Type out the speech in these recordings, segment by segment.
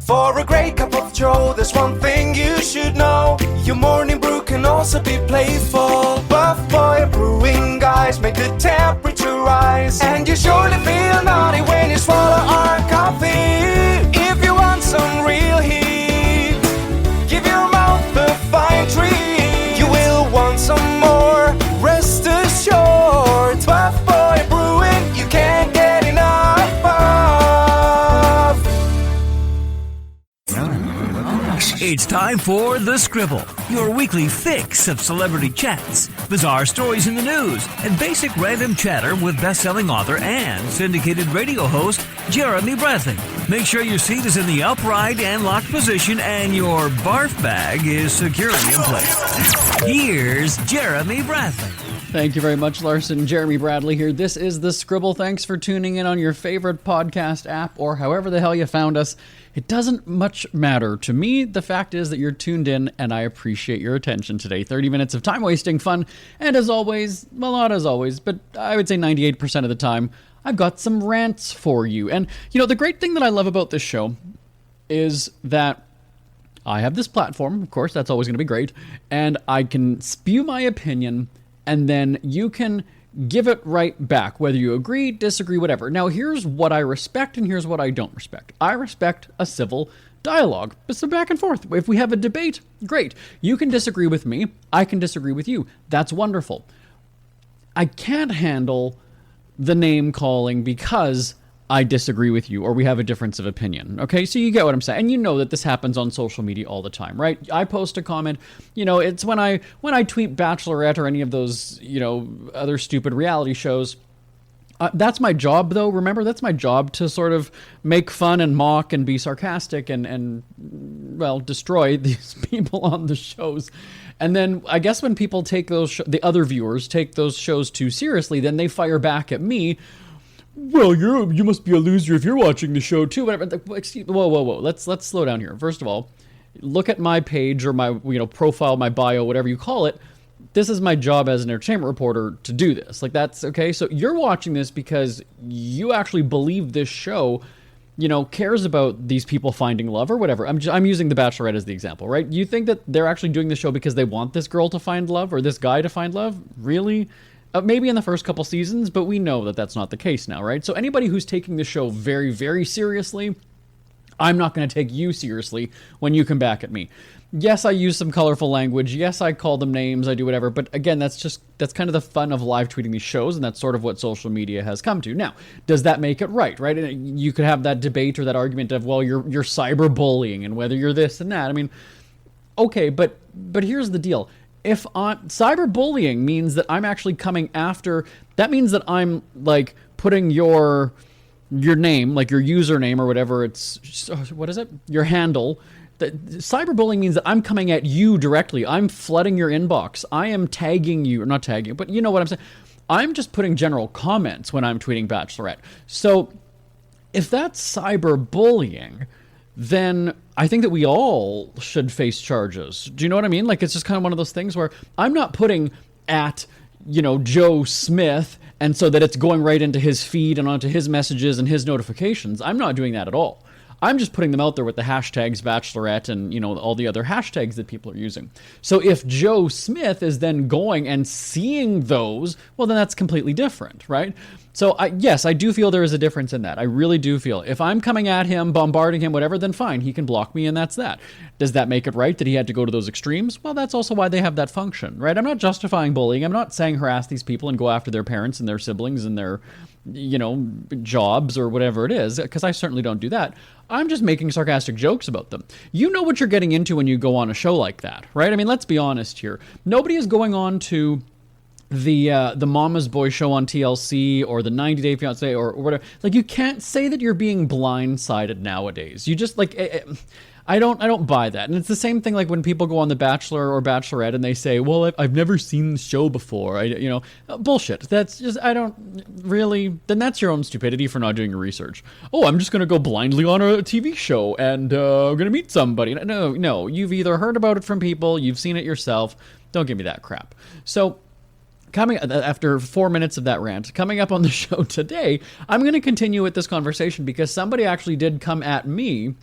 For a great cup of joe, there's one thing you should know. Your morning brew can also be playful. Buff Boy Brewing guys make the temperature rise, and you surely feel naughty when you swallow our coffee. If you want some real heat, give your mouth a fine treat. You will want some more, rest assured. Buff Boy Brewing, you can't get enough of. It's time for The Scribble, your weekly fix of celebrity chats, bizarre stories in the news, and basic random chatter with best-selling author and syndicated radio host Jeremy Bradley. Make sure your seat is in the upright and locked position and your barf bag is securely in place. Here's Jeremy Bradley. Thank you very much, Larson. Jeremy Bradley here. This is The Scribble. Thanks for tuning in on your favorite podcast app or however the hell you found us. It doesn't much matter to me. The fact is that you're tuned in, and I appreciate your attention today. 30 minutes of time-wasting fun, and as always, well, not as always, but I would say 98% of the time, I've got some rants for you. And, you know, the great thing that I love about this show is that I have this platform, of course, that's always going to be great, and I can spew my opinion, and then you can give it right back, whether you agree, disagree, whatever. Now, here's what I respect and here's what I don't respect. I respect a civil dialogue, but some back and forth. If we have a debate, great. You can disagree with me, I can disagree with you. That's wonderful. I can't handle the name calling because I disagree with you or we have a difference of opinion. Okay, so you get what I'm saying. And you know that this happens on social media all the time, right? I post a comment, you know, it's when I tweet Bachelorette or any of those, you know, other stupid reality shows. That's my job, though. Remember, that's my job, to sort of make fun and mock and be sarcastic and well, destroy these people on the shows. And then I guess when people take those, the other viewers take those shows too seriously, then they fire back at me. Well, you must be a loser if you're watching the show too. Whoa. Let's slow down here. First of all, look at my page or my profile, my bio, whatever you call it. This is my job as an entertainment reporter to do this. Like, that's okay. So you're watching this because you actually believe this show, you know, cares about these people finding love or whatever. I'm using The Bachelorette as the example, right? You think that they're actually doing the show because they want this girl to find love or this guy to find love? Really? Maybe in the first couple seasons, but we know that that's not the case now, right? So anybody who's taking the show very, very seriously, I'm not going to take you seriously when you come back at me. Yes, I use some colorful language. Yes, I call them names. I do whatever. But again, that's kind of the fun of live tweeting these shows, and that's sort of what social media has come to. Now, does that make it right? And you could have that debate or that argument of, well, you're cyberbullying and whether you're this and that. I mean, okay, but here's the deal. If cyberbullying means that I'm actually coming after, that means that I'm like putting your name, like your username or whatever it's, what is it? Your handle. Cyberbullying means that I'm coming at you directly. I'm flooding your inbox. I am tagging you, or not tagging you, but you know what I'm saying. I'm just putting general comments when I'm tweeting Bachelorette. So if that's cyberbullying, then I think that we all should face charges. Do you know what I mean? Like, it's just kind of one of those things where I'm not putting at, you know, Joe Smith, and so that it's going right into his feed and onto his messages and his notifications. I'm not doing that at all. I'm just putting them out there with the hashtags Bachelorette and, you know, all the other hashtags that people are using. So if Joe Smith is then going and seeing those, well, then that's completely different, right? So yes, I do feel there is a difference in that. I really do feel. If I'm coming at him, bombarding him, whatever, then fine, he can block me and that's that. Does that make it right that he had to go to those extremes? Well, that's also why they have that function, right? I'm not justifying bullying. I'm not saying harass these people and go after their parents and their siblings and their, you know, jobs or whatever it is, because I certainly don't do that. I'm just making sarcastic jokes about them. You know what you're getting into when you go on a show like that, right? I mean, let's be honest here. Nobody is going on to the Mama's Boy show on TLC or the 90 Day Fiancé or whatever. Like, you can't say that you're being blindsided nowadays. You just, like, I don't buy that. And it's the same thing like when people go on The Bachelor or Bachelorette and they say, well, I've never seen the show before. Bullshit. That's just, I don't really, then that's your own stupidity for not doing your research. Oh, I'm just going to go blindly on a TV show and I'm going to meet somebody. No, you've either heard about it from people, you've seen it yourself. Don't give me that crap. So, coming after 4 minutes of that rant, coming up on the show today, I'm going to continue with this conversation because somebody actually did come at me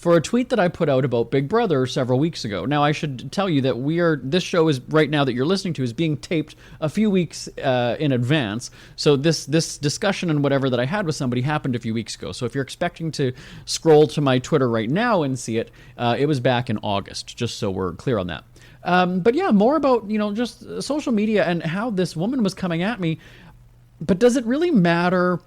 for a tweet that I put out about Big Brother several weeks ago. Now, I should tell you that this show is right now that you're listening to is being taped a few weeks in advance. So this discussion and whatever that I had with somebody happened a few weeks ago. So if you're expecting to scroll to my Twitter right now and see it, it was back in August, just so we're clear on that. But yeah, more about, just social media and how this woman was coming at me. But does it really matter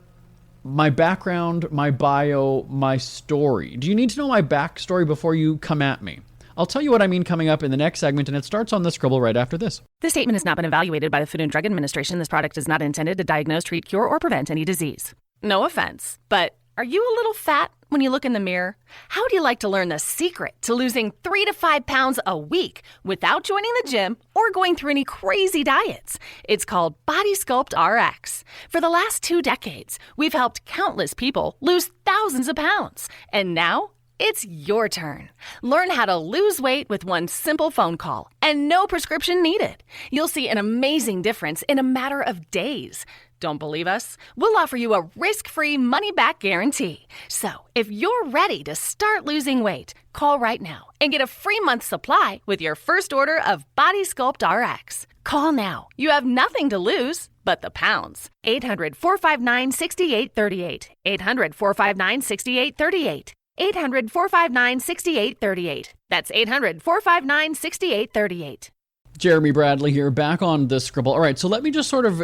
my background, my bio, my story? Do you need to know my backstory before you come at me? I'll tell you what I mean coming up in the next segment, and it starts on the Scribble right after this. This statement has not been evaluated by the Food and Drug Administration. This product is not intended to diagnose, treat, cure, or prevent any disease. No offense, but are you a little fat when you look in the mirror? How would you like to learn the secret to losing 3 to 5 pounds a week without joining the gym or going through any crazy diets? It's called Body Sculpt RX. For the last 2 decades, we've helped countless people lose thousands of pounds. And now, it's your turn. Learn how to lose weight with one simple phone call and no prescription needed. You'll see an amazing difference in a matter of days. Don't believe us? We'll offer you a risk-free money-back guarantee. So, if you're ready to start losing weight, call right now and get a free month supply with your first order of Body Sculpt RX. Call now. You have nothing to lose but the pounds. 800-459-6838. 800-459-6838. 800-459-6838. That's 800-459-6838. Jeremy Bradley here, back on the Scribble. All right, so let me just sort of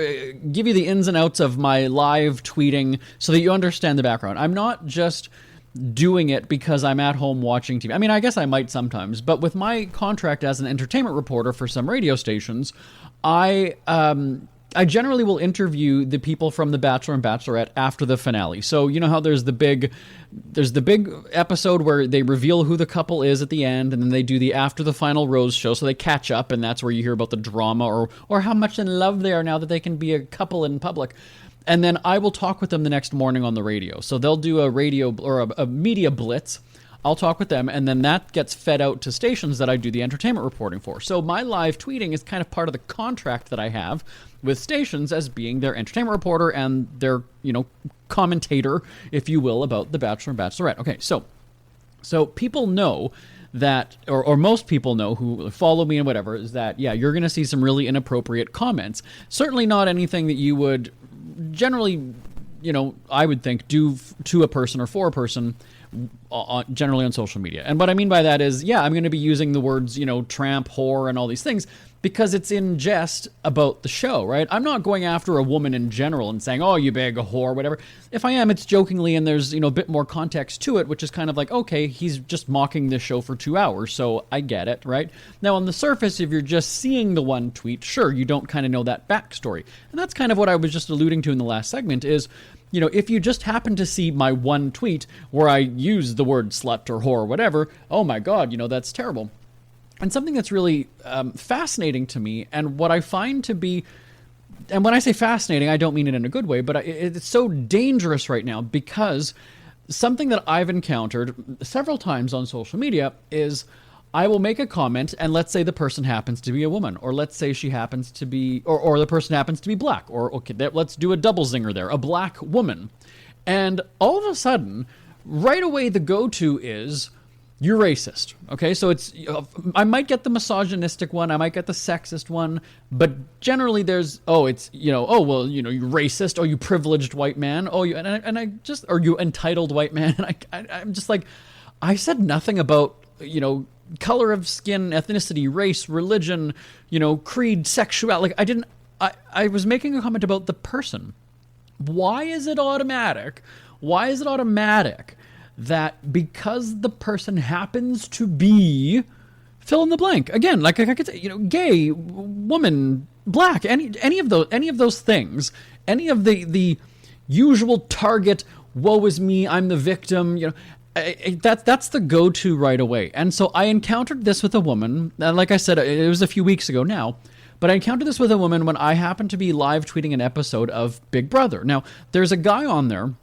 give you the ins and outs of my live tweeting so that you understand the background. I'm not just doing it because I'm at home watching TV. I mean, I guess I might sometimes, but with my contract as an entertainment reporter for some radio stations, I generally will interview the people from The Bachelor and Bachelorette after the finale. So you know how there's the big episode where they reveal who the couple is at the end, and then they do the after the final rose show, so they catch up, and that's where you hear about the drama or how much in love they are now that they can be a couple in public. And then I will talk with them the next morning on the radio. So they'll do a radio or a media blitz. I'll talk with them, and then that gets fed out to stations that I do the entertainment reporting for. So my live tweeting is kind of part of the contract that I have with stations as being their entertainment reporter and their, commentator, if you will, about The Bachelor and Bachelorette. Okay, so people know that, or most people know who follow me and whatever, is that, yeah, you're going to see some really inappropriate comments. Certainly not anything that you would generally, I would think, do to a person or for a person generally on social media. And what I mean by that is, yeah, I'm going to be using the words, tramp, whore, and all these things because it's in jest about the show, right? I'm not going after a woman in general and saying, oh, you big whore, whatever. If I am, it's jokingly, and there's, a bit more context to it, which is kind of like, okay, he's just mocking this show for 2 hours, so I get it, right? Now, on the surface, if you're just seeing the one tweet, sure, you don't kind of know that backstory. And that's kind of what I was just alluding to in the last segment is, if you just happen to see my one tweet where I use the word slut or whore or whatever, oh my God, that's terrible. And something that's really fascinating to me, and what I find to be, and when I say fascinating, I don't mean it in a good way, but it's so dangerous right now because something that I've encountered several times on social media is I will make a comment, and let's say the person happens to be a woman, or let's say she happens to be, or the person happens to be black, or okay, let's do a double zinger there, a black woman. And all of a sudden, right away the go-to is, you're racist. Okay, so it's, I might get the misogynistic one, I might get the sexist one, but generally there's, you're racist, oh, you privileged white man, oh, you, and I just, or you entitled white man, and I'm just like, I said nothing about, color of skin, ethnicity, race, religion, creed, sexuality. Like I was making a comment about the person. Why is it automatic? Why is it automatic that because the person happens to be fill in the blank? Again, like I could say, gay, woman, black, any of those things, any of the usual target, woe is me, I'm the victim, that's the go-to right away. And so I encountered this with a woman, and like I said, it was a few weeks ago now, but I encountered this with a woman when I happened to be live tweeting an episode of Big Brother. Now, there's a guy on there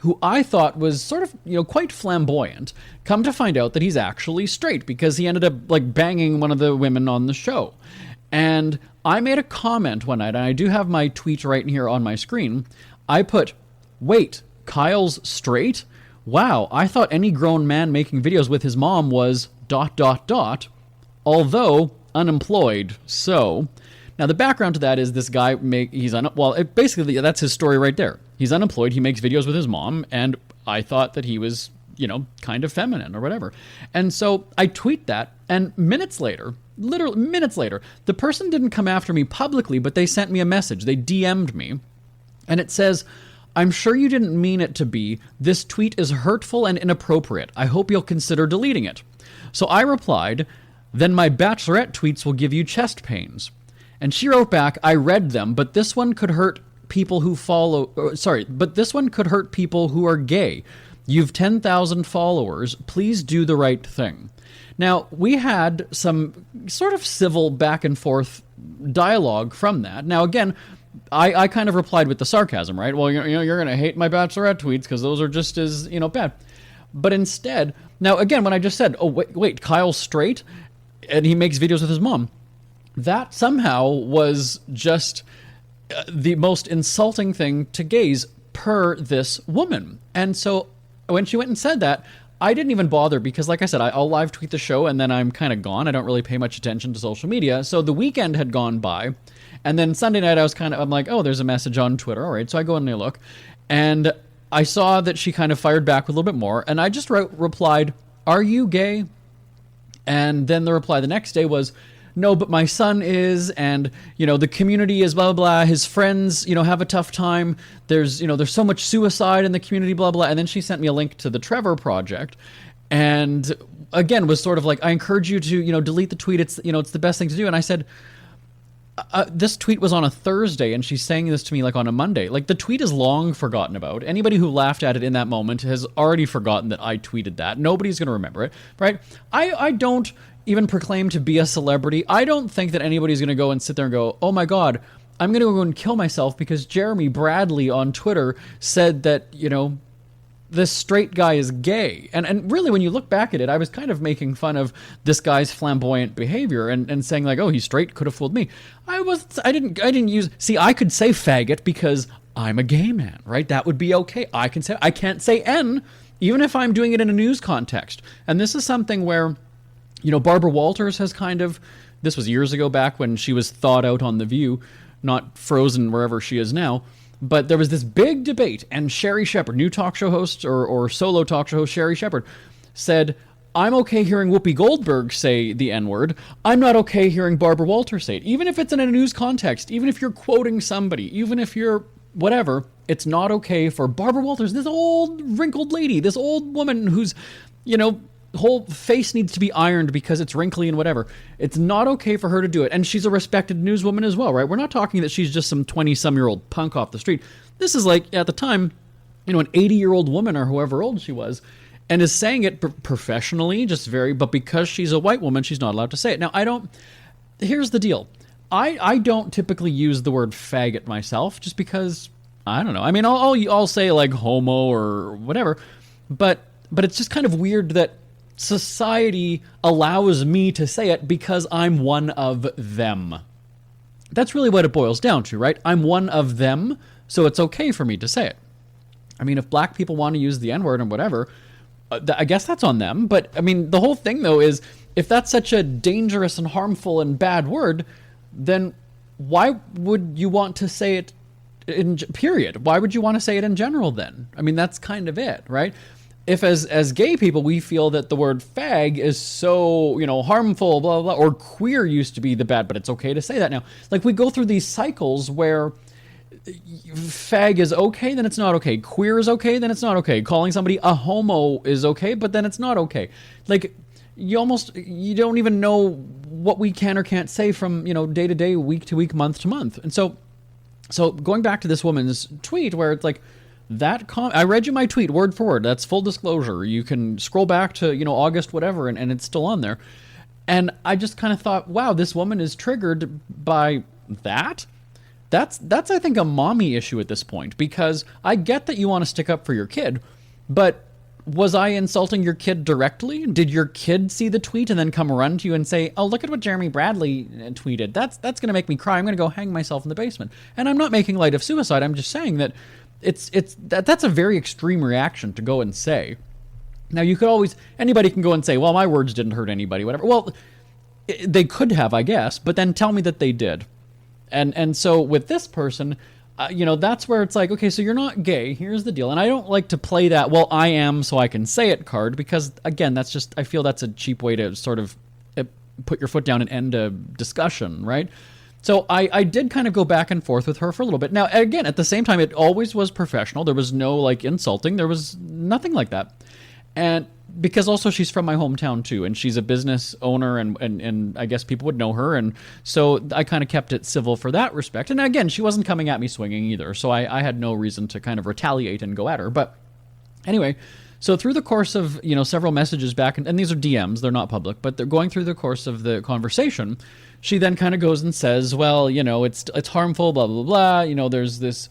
who I thought was sort of, quite flamboyant. Come to find out that he's actually straight because he ended up like banging one of the women on the show. And I made a comment one night, and I do have my tweet right here on my screen. I put, wait, Kyle's straight? wow, I thought any grown man making videos with his mom was ... although unemployed. So, now the background to that is this guy basically that's his story right there. He's unemployed, he makes videos with his mom, and I thought that he was, kind of feminine or whatever. And so I tweet that, and minutes later, literally minutes later, the person didn't come after me publicly, but they sent me a message. They DM'd me, and it says, "I'm sure you didn't mean it to be. This tweet is hurtful and inappropriate. I hope you'll consider deleting it." So I replied, "Then my bachelorette tweets will give you chest pains." And she wrote back, "I read them, but this one could hurt people who are gay. You've 10,000 followers. Please do the right thing." Now, we had some sort of civil back and forth dialogue from that. Now, again, I kind of replied with the sarcasm, right? Well, you're going to hate my bachelorette tweets because those are just as, bad. But instead, now, again, when I just said, oh, wait, Kyle's straight and he makes videos with his mom, that somehow was just the most insulting thing to gays per this woman. And so when she went and said that, I didn't even bother because, like I said, I'll live tweet the show and then I'm kind of gone. I don't really pay much attention to social media. So the weekend had gone by, and then Sunday night I'm like, oh, there's a message on Twitter. All right, so I go and I look, and I saw that she kind of fired back with a little bit more, and I just replied, "Are you gay?" And then the reply the next day was, "No, but my son is, and, the community is blah, blah, blah. His friends, have a tough time. There's so much suicide in the community, blah, blah." And then she sent me a link to the Trevor Project, and again, was sort of like, "I encourage you to, delete the tweet. It's, it's the best thing to do." And I said, this tweet was on a Thursday, and she's saying this to me like on a Monday. Like, the tweet is long forgotten about. Anybody who laughed at it in that moment has already forgotten that I tweeted that. Nobody's going to remember it, right? I don't even proclaim to be a celebrity. I don't think that anybody's going to go and sit there and go, "Oh my God, I'm going to go and kill myself because Jeremy Bradley on Twitter said that, this straight guy is gay." And really, when you look back at it, I was kind of making fun of this guy's flamboyant behavior and saying like, "Oh, he's straight, could have fooled me." I could say faggot because I'm a gay man, right? That would be okay. I can't say N, even if I'm doing it in a news context. And this is something where, Barbara Walters has this was years ago, back when she was thawed out on The View, not frozen wherever she is now. But there was this big debate, and Sherry Shepherd, new talk show host or solo talk show host Sherry Shepherd, said, "I'm okay hearing Whoopi Goldberg say the N-word. I'm not okay hearing Barbara Walters say it. Even if it's in a news context, even if you're quoting somebody, even if you're whatever, it's not okay for Barbara Walters, this old wrinkled lady, this old woman who's, whole face needs to be ironed because it's wrinkly and whatever. It's not okay for her to do it." And she's a respected newswoman as well, right? We're not talking that she's just some 20-some-year-old punk off the street. This is like, at the time, an 80-year-old woman or whoever old she was, and is saying it professionally, but because she's a white woman, she's not allowed to say it. Now, here's the deal. I don't typically use the word faggot myself, just because, I don't know. I mean, I'll say like homo or whatever, but it's just kind of weird that society allows me to say it because I'm one of them. That's really what it boils down to, right? I'm one of them, so it's okay for me to say it. I mean, if black people want to use the N-word and whatever, I guess that's on them. But, I mean, the whole thing, though, is if that's such a dangerous and harmful and bad word, then why would you want to say it period? Why would you want to say it in general then? I mean, that's kind of it, right? If as gay people we feel that the word fag is so, harmful, blah, blah, blah, or queer used to be the bad, but it's okay to say that now. Like, we go through these cycles where fag is okay, then it's not okay. Queer is okay, then it's not okay. Calling somebody a homo is okay, but then it's not okay. Like, you don't even know what we can or can't say from, day to day, week to week, month to month. And so going back to this woman's tweet where it's like, I read you my tweet word for word. That's full disclosure. You can scroll back to, August, whatever, and it's still on there. And I just kind of thought, wow, this woman is triggered by that. That's I think a mommy issue at this point, because I get that you want to stick up for your kid, but was I insulting your kid directly? Did your kid see the tweet and then come run to you and say, "Oh, look at what Jeremy Bradley tweeted. That's going to make me cry. I'm going to go hang myself in the basement." And I'm not making light of suicide. I'm just saying that that's a very extreme reaction to go and say. Now, you could always, anybody can go and say, well, my words didn't hurt anybody, whatever. Well, they could have, I guess, but then tell me that they did. And so with this person, that's where it's like, okay, so you're not gay. Here's the deal. And I don't like to play that, well, I am, so I can say it card, because, again, that's just, I feel that's a cheap way to sort of put your foot down and end a discussion, right? So I did kind of go back and forth with her for a little bit. Now, again, at the same time, it always was professional. There was no, like, insulting. There was nothing like that. And because also she's from my hometown too, and she's a business owner, and I guess people would know her, and so I kind of kept it civil for that respect. And again, she wasn't coming at me swinging either, so I had no reason to kind of retaliate and go at her. But anyway, so through the course of several messages back, and these are DMs, they're not public, but they're going through the course of the conversation, she then kind of goes and says, well, it's harmful, blah blah blah. There's this.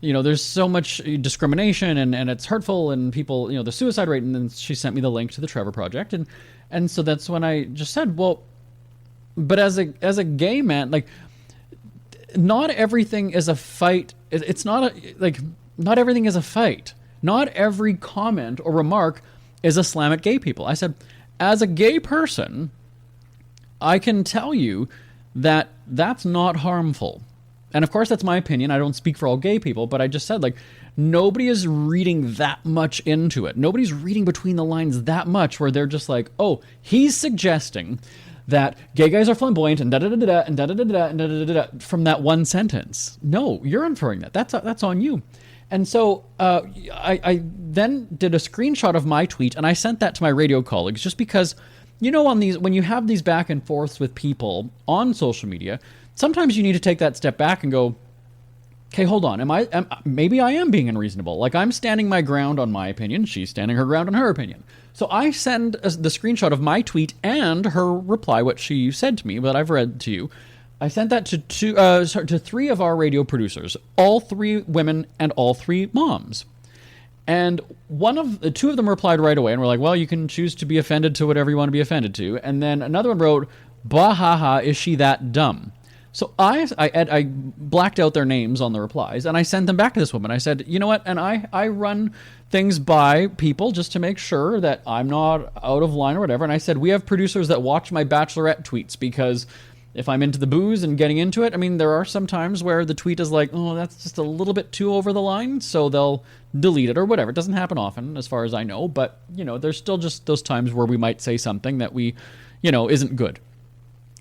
There's so much discrimination and it's hurtful, and people, the suicide rate. And then she sent me the link to the Trevor Project. And so that's when I just said, well, but as a gay man, like, not everything is a fight. It's not not everything is a fight. Not every comment or remark is a slam at gay people. I said, as a gay person, I can tell you that that's not harmful. And of course, that's my opinion. I don't speak for all gay people, but I just said, like, nobody is reading that much into it. Nobody's reading between the lines that much where they're just like, oh, he's suggesting that gay guys are flamboyant and da-da-da-da-da and da-da-da-da-da and da-da-da-da from that one sentence. No, you're inferring that. That's on you. And so I then did a screenshot of my tweet, and I sent that to my radio colleagues, just because, on these, when you have these back and forths with people on social media, sometimes you need to take that step back and go, okay, hold on. Maybe I am being unreasonable. Like, I'm standing my ground on my opinion. She's standing her ground on her opinion. So I send the screenshot of my tweet and her reply, what she said to me, that I've read to you. I sent that to three of our radio producers, all three women and all three moms. And two of them replied right away and were like, well, you can choose to be offended to whatever you want to be offended to. And then another one wrote, bah ha ha, is she that dumb? So I blacked out their names on the replies, and I sent them back to this woman. I said, you know what? And I run things by people just to make sure that I'm not out of line or whatever. And I said, we have producers that watch my Bachelorette tweets, because if I'm into the booze and getting into it, I mean, there are some times where the tweet is like, oh, that's just a little bit too over the line, so they'll delete it or whatever. It doesn't happen often, as far as I know, but, there's still just those times where we might say something that we, isn't good.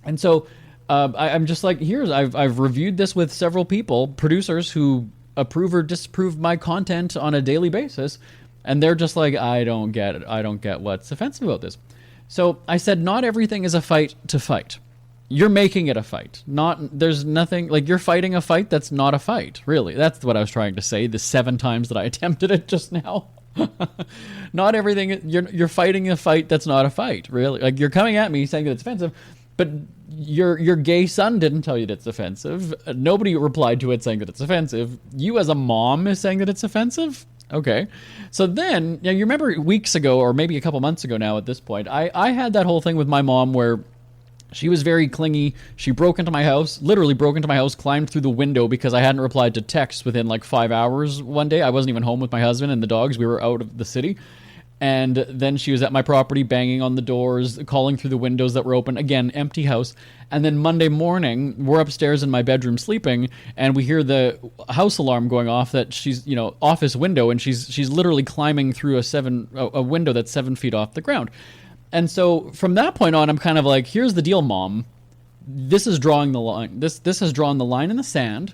And so I'm just like, I've reviewed this with several people, producers who approve or disapprove my content on a daily basis, and they're just like, I don't get it. I don't get what's offensive about this. So I said, not everything is a fight to fight. You're making it a fight. There's nothing, like, you're fighting a fight that's not a fight, really. That's what I was trying to say the 7 times that I attempted it just now. Not everything, you're fighting a fight that's not a fight, really. Like, you're coming at me saying that it's offensive, but your gay son didn't tell you that it's offensive. Nobody replied to it saying that it's offensive. You as a mom is saying that it's offensive? Okay. So then, you remember weeks ago, or maybe a couple months ago now at this point, I had that whole thing with my mom where she was very clingy. She literally broke into my house, climbed through the window because I hadn't replied to texts within like 5 hours one day. I wasn't even home with my husband and the dogs. We were out of the city. And then she was at my property banging on the doors, calling through the windows that were open. Again, empty house. And then Monday morning, we're upstairs in my bedroom sleeping, and we hear the house alarm going off that she's, office window, and she's literally climbing through a window that's 7 feet off the ground. And so from that point on, I'm kind of like, here's the deal, Mom. This is drawing the line. This has drawn the line in the sand.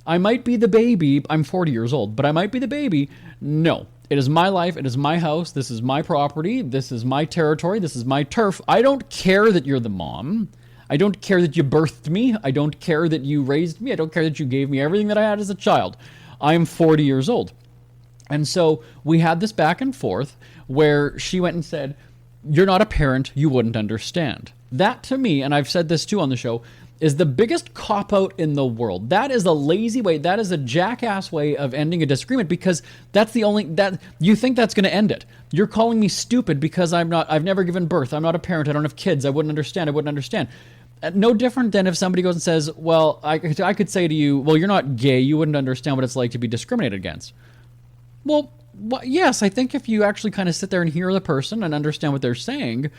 I might be the baby. I'm 40 years old, but I might be the baby. No. It is my life. It is my house. This is my property. This is my territory. This is my turf. I don't care that you're the mom. I don't care that you birthed me. I don't care that you raised me. I don't care that you gave me everything that I had as a child. I am 40 years old. And so we had this back and forth where she went and said, you're not a parent. You wouldn't understand. That to me, and I've said this too on the show, is the biggest cop-out in the world. That is a lazy way, that is a jackass way of ending a disagreement, because that's the only, that you think that's going to end it. You're calling me stupid because I've never given birth, I'm not a parent, I don't have kids, I wouldn't understand. No different than if somebody goes and says, well, I could say to you, well, you're not gay. You wouldn't understand what it's like to be discriminated against. Well, yes, I think if you actually kind of sit there and hear the person and understand what they're saying,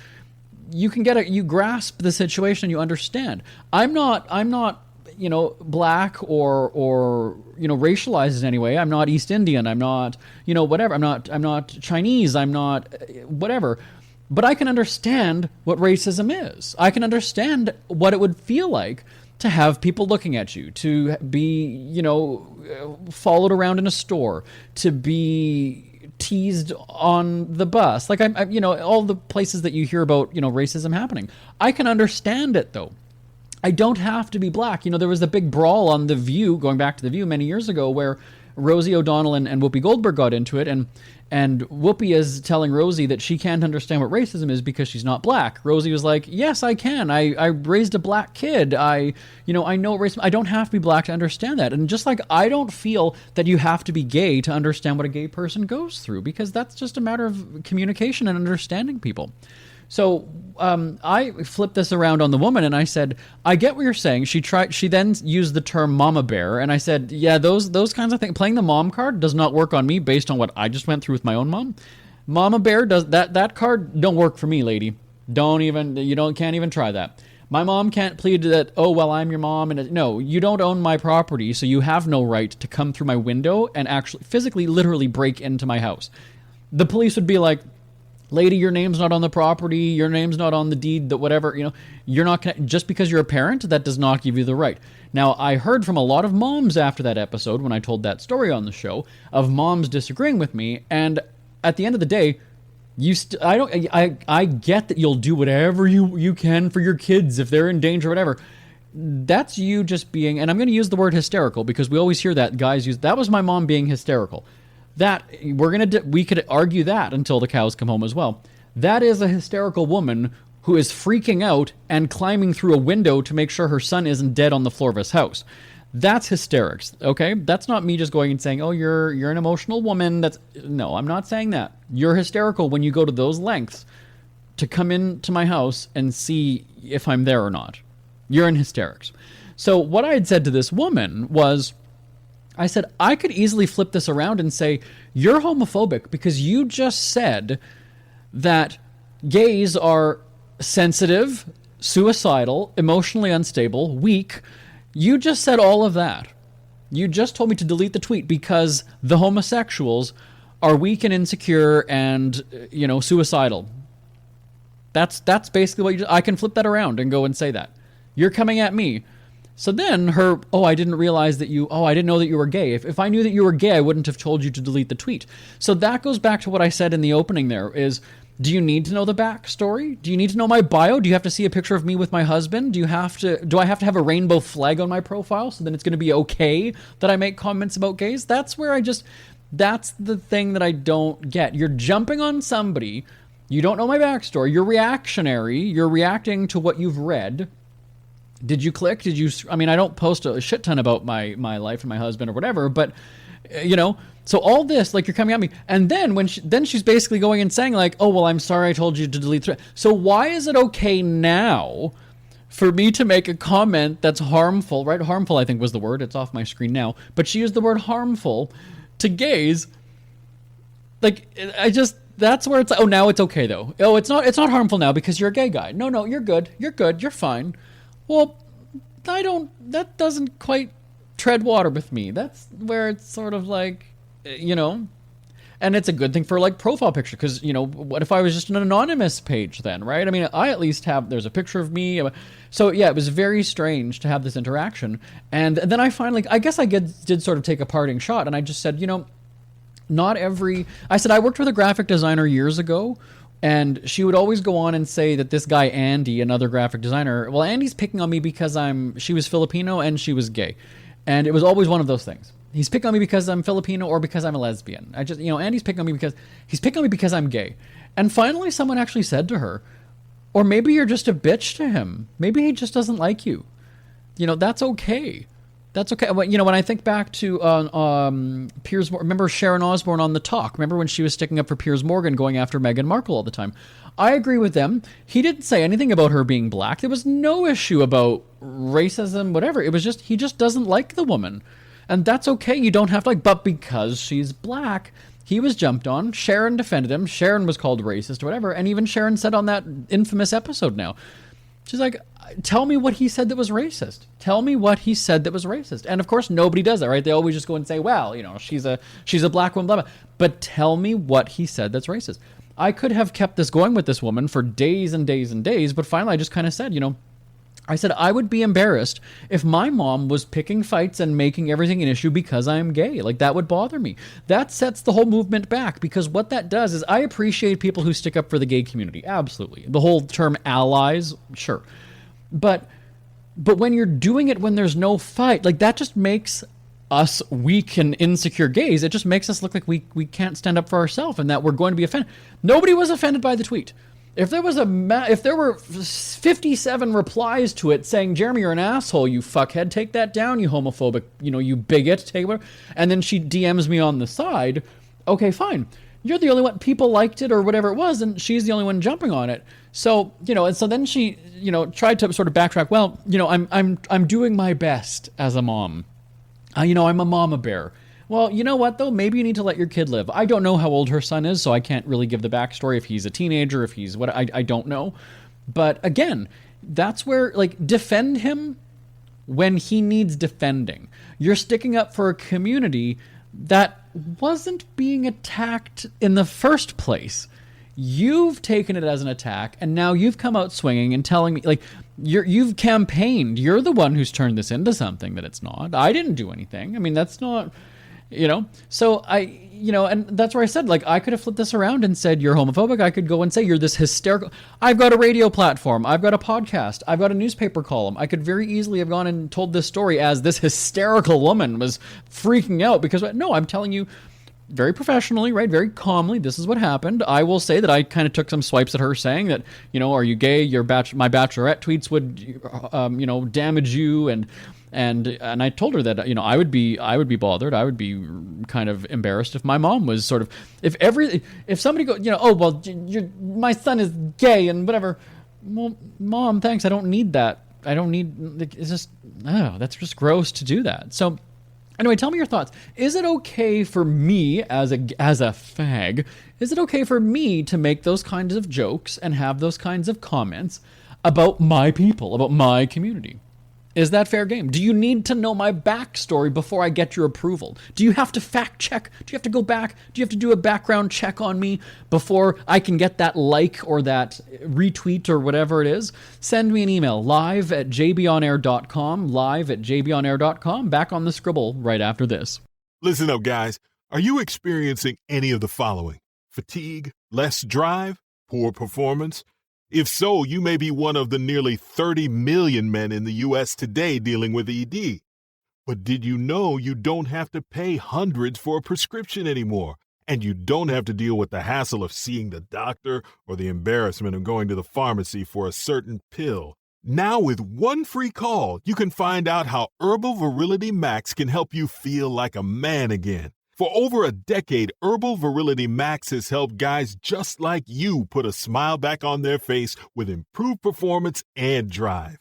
you can you grasp the situation, you understand. I'm not, black or racialized in any way. I'm not East Indian. I'm not, whatever. I'm not Chinese. I'm not whatever. But I can understand what racism is. I can understand what it would feel like to have people looking at you, to be, followed around in a store, to be teased on the bus. Like, all the places that you hear about, racism happening. I can understand it, though. I don't have to be black. There was a big brawl on The View, going back to The View many years ago, where Rosie O'Donnell and Whoopi Goldberg got into it, and Whoopi is telling Rosie that she can't understand what racism is because she's not black. Rosie was like, yes, I can. I raised a black kid. I know racism. I don't have to be black to understand that. And just like I don't feel that you have to be gay to understand what a gay person goes through, because that's just a matter of communication and understanding people. So I flipped this around on the woman and I said, I get what you're saying. She then used the term mama bear, and I said, yeah, those kinds of things. Playing the mom card does not work on me based on what I just went through with my own mom. Mama bear does that card don't work for me, lady. Can't even try that. My mom can't plead that, oh, well, I'm your mom. And no, you don't own my property, so you have no right to come through my window and actually physically, literally break into my house. The police would be like, lady, your name's not on the property, your name's not on the deed, that whatever, you're not just because you're a parent, that does not give you the right. Now, I heard from a lot of moms after that episode, when I told that story on the show, of moms disagreeing with me, and at the end of the day, I get that you'll do whatever you can for your kids if they're in danger or whatever. That's you just being, and I'm going to use the word hysterical because we always hear that guys use, that was my mom being hysterical. That we could argue that until the cows come home as well. That is a hysterical woman who is freaking out and climbing through a window to make sure her son isn't dead on the floor of his house. That's hysterics, okay? That's not me just going and saying, oh, you're an emotional woman. No, I'm not saying that. You're hysterical when you go to those lengths to come into my house and see if I'm there or not. You're in hysterics. So what I had said to this woman was, I said, I could easily flip this around and say, you're homophobic because you just said that gays are sensitive, suicidal, emotionally unstable, weak. You just said all of that. You just told me to delete the tweet because the homosexuals are weak and insecure and, suicidal. That's basically what I can flip that around and go and say that. You're coming at me. So then I didn't realize that I didn't know that you were gay. If I knew that you were gay, I wouldn't have told you to delete the tweet. So that goes back to what I said in the opening there is, do you need to know the backstory? Do you need to know my bio? Do you have to see a picture of me with my husband? Do I have to have a rainbow flag on my profile so then it's going to be okay that I make comments about gays? That's the thing that I don't get. You're jumping on somebody. You don't know my backstory. You're reactionary. You're reacting to what you've read. Did you click? I don't post a shit ton about my life and my husband or whatever, but, so all this, like, you're coming at me. And then she's basically going and saying like, oh, well, I'm sorry I told you to delete thread. So why is it okay now for me to make a comment that's harmful, right? Harmful, I think was the word. It's off my screen now. But she used the word harmful to gays. Like, that's where it's, oh, now it's okay though. Oh, it's not harmful now because you're a gay guy. No, you're good. You're fine. Well, that doesn't quite tread water with me. That's where it's sort of like, and it's a good thing for like profile picture because, what if I was just an anonymous page then, right? I mean, I at least there's a picture of me. So yeah, it was very strange to have this interaction. And then I did sort of take a parting shot and I just said, I said, I worked with a graphic designer years ago. And she would always go on and say that this guy, Andy, another graphic designer, well, Andy's picking on me because she was Filipino and she was gay. And it was always one of those things. He's picking on me because I'm Filipino or because I'm a lesbian. Andy's picking on me because I'm gay. And finally someone actually said to her, or maybe you're just a bitch to him. Maybe he just doesn't like you. That's okay. That's okay. Well, you know, when I think back to Piers, remember Sharon Osbourne on The Talk? Remember when she was sticking up for Piers Morgan, going after Meghan Markle all the time? I agree with them. He didn't say anything about her being black. There was no issue about racism, whatever. It was just, he just doesn't like the woman. And that's okay. You don't have to like, but because she's black, he was jumped on. Sharon defended him. Sharon was called racist or whatever. And even Sharon said on that infamous episode now, she's like, tell me what he said that was racist. Tell me what he said that was racist. And of course, nobody does that, right? They always just go and say, well, you know, she's a black woman, blah, blah. But tell me what he said that's racist. I could have kept this going with this woman for days and days and days, but finally I just kind of said, you know, I said, I would be embarrassed if my mom was picking fights and making everything an issue because I'm gay. Like, that would bother me. That sets the whole movement back, because what that does is, I appreciate people who stick up for the gay community. Absolutely. The whole term allies, sure. But when you're doing it when there's no fight, like, that just makes us weak and insecure gays. It just makes us look like we can't stand up for ourselves and that we're going to be offended. Nobody was offended by the tweet. If there were 57 replies to it saying, Jeremy, you're an asshole, you fuckhead, take that down, you homophobic, you know, you bigot, take whatever, and then she DMs me on the side, okay, fine. You're the only one, people liked it or whatever it was, and she's the only one jumping on it. So, you know, and so then she, you know, tried to sort of backtrack, well, you know, I'm doing my best as a mom. You know, I'm a mama bear. Well, you know what, though? Maybe you need to let your kid live. I don't know how old her son is, so I can't really give the backstory if he's a teenager, if he's what, I don't know. But again, that's where, like, defend him when he needs defending. You're sticking up for a community that wasn't being attacked in the first place. You've taken it as an attack, and now you've come out swinging and telling me, like, you've campaigned. You're the one who's turned this into something that it's not. I didn't do anything. I mean, that's not... You know, so and that's where I said, like, I could have flipped this around and said, you're homophobic. I could go and say, you're this hysterical. I've got a radio platform. I've got a podcast. I've got a newspaper column. I could very easily have gone and told this story as this hysterical woman was freaking out because, no, I'm telling you very professionally, right? Very calmly, this is what happened. I will say that I kind of took some swipes at her saying that, you know, are you gay? My bachelorette tweets would, you know, damage you. And I told her that, you know, I would be bothered. I would be kind of embarrassed if my mom was sort of, if somebody go, you know, oh, well, my son is gay and whatever. Well, Mom, thanks. I don't need that. It's just, that's just gross to do that. So anyway, tell me your thoughts. Is it okay for me as a fag, is it okay for me to make those kinds of jokes and have those kinds of comments about my people, about my community? Is that fair game? Do you need to know my backstory before I get your approval? Do you have to fact check? Do you have to go back? Do you have to do a background check on me before I can get that like or that retweet or whatever it is? Send me an email, live@jbonair.com, live@jbonair.com. Back on the Scribble right after this. Listen up, guys. Are you experiencing any of the following? Fatigue, less drive, poor performance? If so, you may be one of the nearly 30 million men in the U.S. today dealing with ED. But did you know you don't have to pay hundreds for a prescription anymore? And you don't have to deal with the hassle of seeing the doctor or the embarrassment of going to the pharmacy for a certain pill. Now with one free call, you can find out how Herbal Virility Max can help you feel like a man again. For over a decade, Herbal Virility Max has helped guys just like you put a smile back on their face with improved performance and drive.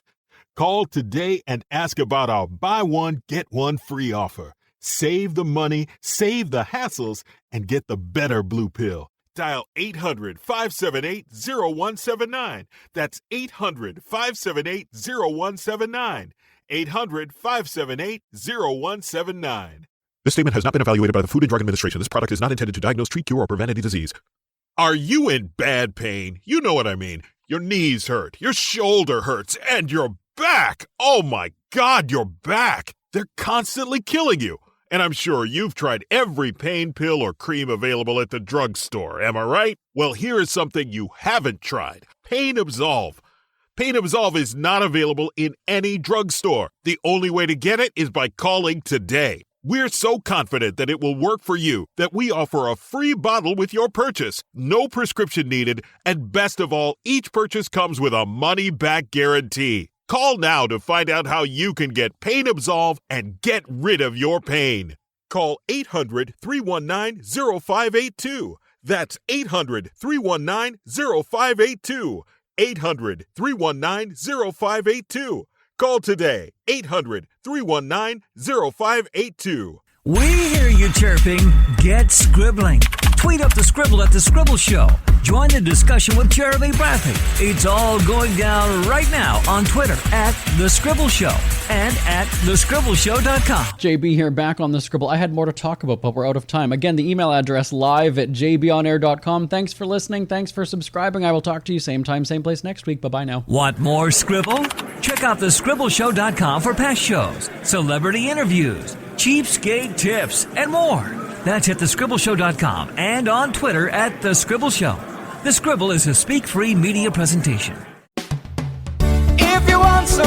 Call today and ask about our buy one, get one free offer. Save the money, save the hassles, and get the better blue pill. Dial 800-578-0179. That's 800-578-0179. 800-578-0179. This statement has not been evaluated by the Food and Drug Administration. This product is not intended to diagnose, treat, cure, or prevent any disease. Are you in bad pain? You know what I mean. Your knees hurt, your shoulder hurts, and your back. Oh my God, your back. They're constantly killing you. And I'm sure you've tried every pain pill or cream available at the drugstore. Am I right? Well, here is something you haven't tried. Pain Absolve. Pain Absolve is not available in any drugstore. The only way to get it is by calling today. We're so confident that it will work for you that we offer a free bottle with your purchase, no prescription needed, and best of all, each purchase comes with a money-back guarantee. Call now to find out how you can get Pain Absolve and get rid of your pain. Call 800-319-0582. That's 800-319-0582. 800-319-0582. Call today. 800-319-0582. We hear you chirping. Get scribbling. Tweet up the Scribble at The Scribble Show. Join the discussion with Jeremy Bradley. It's all going down right now on Twitter at The Scribble Show and at thescribbleshow.com. JB here, back on The Scribble. I had more to talk about, but we're out of time. Again, the email address live@jbonair.com. Thanks for listening. Thanks for subscribing. I will talk to you same time, same place next week. Bye-bye now. Want more Scribble? Check out thescribbleshow.com for past shows, celebrity interviews, cheapskate tips, and more. That's at thescribbleshow.com and on Twitter at The Scribble Show. The Scribble is a speak-free media presentation. If you want some